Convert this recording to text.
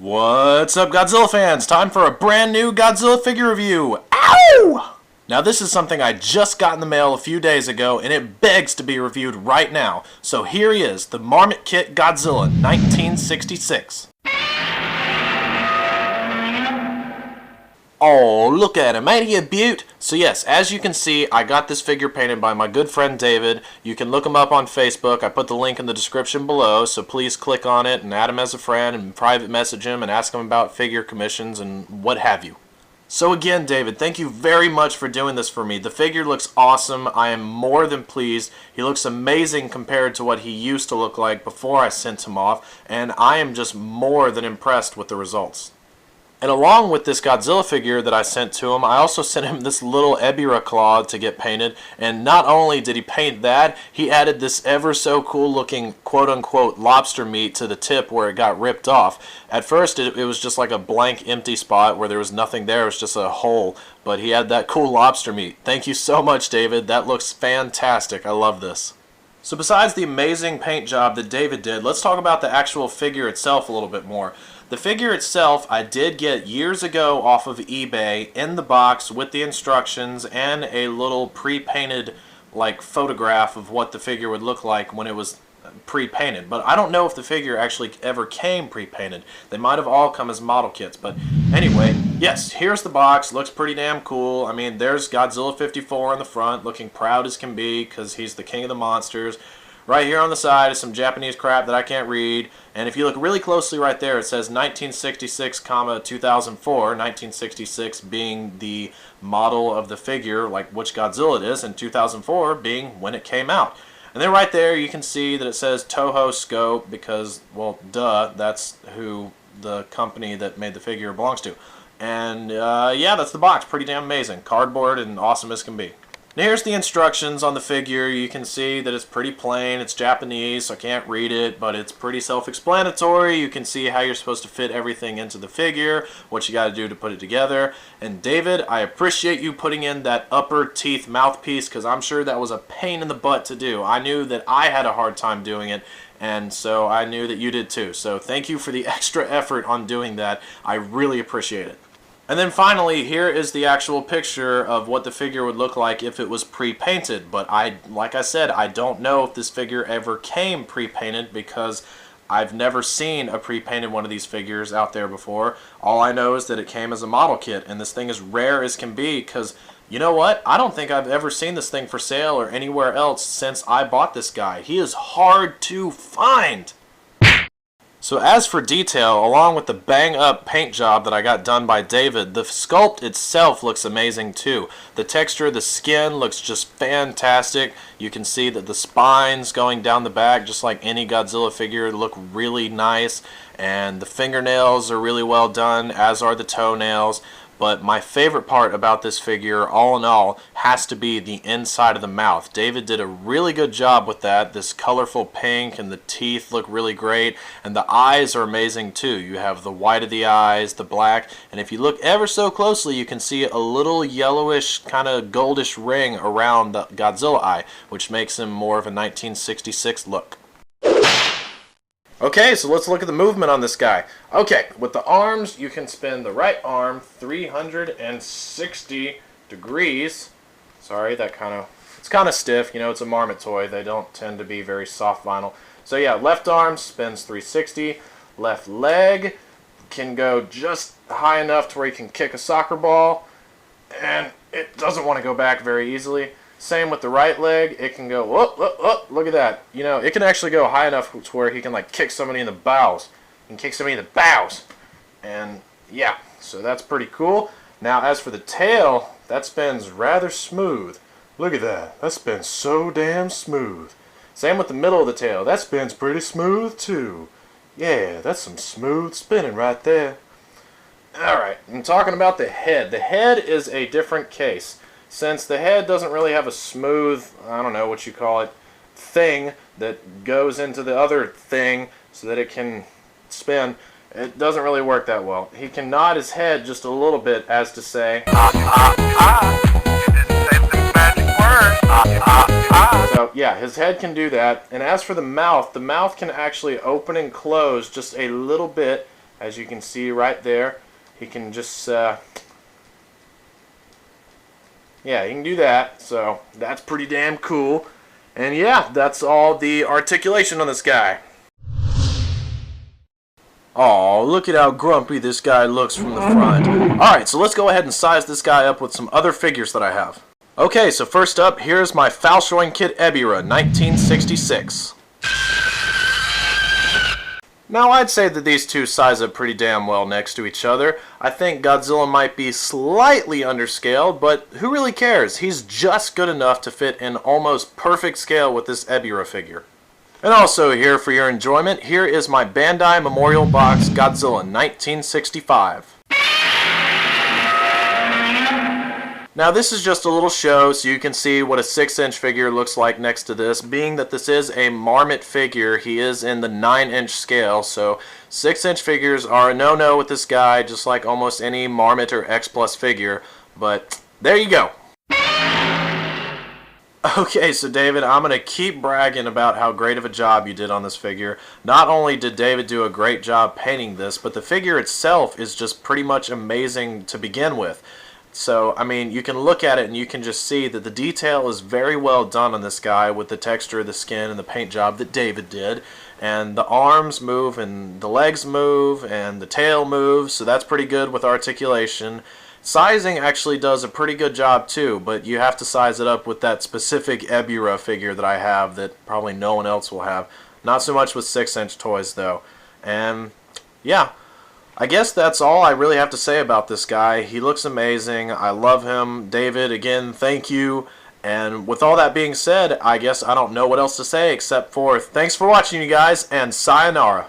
What's up, Godzilla fans? Time for a brand new Godzilla figure review. Ow! Now this is something I just got in the mail a few days ago, and it begs to be reviewed right now. So here he is, the Marmit Kit Godzilla 1966. Oh, look at him, ain't he a beaut? So yes, as you can see, I got this figure painted by my good friend David. You can look him up on Facebook. I put the link in the description below, so please click on it and add him as a friend and private message him and ask him about figure commissions and what have you. So again, David, thank you very much for doing this for me. The figure looks awesome. I am more than pleased. He looks amazing compared to what he used to look like before I sent him off, and I am just more than impressed with the results. And along with this Godzilla figure that I sent to him, I also sent him this little Ebirah claw to get painted. And not only did he paint that, he added this ever so cool looking quote-unquote lobster meat to the tip where it got ripped off. At first it was just like a blank empty spot where there was nothing there, it was just a hole. But he had that cool lobster meat. Thank you so much, David. That looks fantastic. I love this. So besides the amazing paint job that David did, let's talk about the actual figure itself a little bit more. The figure itself I did get years ago off of eBay in the box with the instructions and a little pre-painted like photograph of what the figure would look like when it was pre-painted. But I don't know if the figure actually ever came pre-painted. They might have all come as model kits. But anyway, yes, here's the box. Looks pretty damn cool. I mean, there's Godzilla 54 on the front, looking proud as can be because he's the king of the monsters. Right here on the side is some Japanese crap that I can't read. And if you look really closely right there, it says 1966, 2004. 1966 being the model of the figure, like which Godzilla it is, and 2004 being when it came out. And then right there you can see that it says Toho Scope because, well, duh, that's who the company that made the figure belongs to. And yeah, that's the box. Pretty damn amazing. Cardboard and awesome as can be. Now here's the instructions on the figure. You can see that it's pretty plain. It's Japanese, so I can't read it, but it's pretty self-explanatory. You can see how you're supposed to fit everything into the figure, what you got to do to put it together. And David, I appreciate you putting in that upper teeth mouthpiece because I'm sure that was a pain in the butt to do. I knew that I had a hard time doing it, and so I knew that you did too. So thank you for the extra effort on doing that. I really appreciate it. And then finally, here is the actual picture of what the figure would look like if it was pre-painted. But like I said, I don't know if this figure ever came pre-painted because I've never seen a pre-painted one of these figures out there before. All I know is that it came as a model kit, and this thing is rare as can be because, you know what? I don't think I've ever seen this thing for sale or anywhere else since I bought this guy. He is hard to find. So as for detail, along with the bang-up paint job that I got done by David, the sculpt itself looks amazing too. The texture of the skin looks just fantastic. You can see that the spines going down the back, just like any Godzilla figure, look really nice. And the fingernails are really well done, as are the toenails. But my favorite part about this figure, all in all, has to be the inside of the mouth. David did a really good job with that. This colorful pink and the teeth look really great. And the eyes are amazing too. You have the white of the eyes, the black. And if you look ever so closely, you can see a little yellowish, kind of goldish ring around the Godzilla eye, which makes him more of a 1966 look. Okay, so let's look at the movement on this guy. Okay, with the arms, you can spin the right arm 360 degrees. Sorry, it's kind of stiff. You know, it's a Marmit toy. They don't tend to be very soft vinyl. So yeah, left arm spins 360. Left leg can go just high enough to where you can kick a soccer ball. And it doesn't want to go back very easily. Same with the right leg. It can go, whoop, whoop, whoop, look at that. You know, it can actually go high enough to where he can like kick somebody in the bowels. He can kick somebody in the bowels. And yeah, so that's pretty cool. Now as for the tail, that spins rather smooth. Look at that. That spins so damn smooth. Same with the middle of the tail. That spins pretty smooth too. Yeah, that's some smooth spinning right there. Alright, I'm talking about the head. The head is a different case. Since the head doesn't really have a smooth, I don't know what you call it, thing that goes into the other thing so that it can spin, it doesn't really work that well. He can nod his head just a little bit as to say, you didn't say the magic word. So yeah, his head can do that. And as for the mouth can actually open and close just a little bit As you can see right there, he can just, yeah, he can do that. So that's pretty damn cool. And yeah, that's all the articulation on this guy. Oh, look at how grumpy this guy looks from the front. Alright, so let's go ahead and size this guy up with some other figures that I have. Okay, so first up, here's my Falshowing Kid Ebirah, 1966. Now, I'd say that these two size up pretty damn well next to each other. I think Godzilla might be slightly underscaled, but who really cares? He's just good enough to fit in almost perfect scale with this Ebirah figure. And also here for your enjoyment, here is my Bandai Memorial Box Godzilla 1965. Now this is just a little show so you can see what a 6-inch figure looks like next to this. Being that this is a Marmit figure, he is in the 9-inch scale, so 6-inch figures are a no-no with this guy, just like almost any Marmit or X Plus figure. But there you go. Okay, so David, I'm going to keep bragging about how great of a job you did on this figure. Not only did David do a great job painting this, but the figure itself is just pretty much amazing to begin with. So, I mean, you can look at it and you can just see that the detail is very well done on this guy with the texture of the skin and the paint job that David did. And the arms move and the legs move and the tail moves, so that's pretty good with articulation. Sizing actually does a pretty good job too, but you have to size it up with that specific Ebirah figure that I have that probably no one else will have. Not so much with 6-inch toys though. And yeah, I guess that's all I really have to say about this guy. He looks amazing. I love him. David, again, thank you. And with all that being said, I guess I don't know what else to say except for thanks for watching, you guys, and sayonara.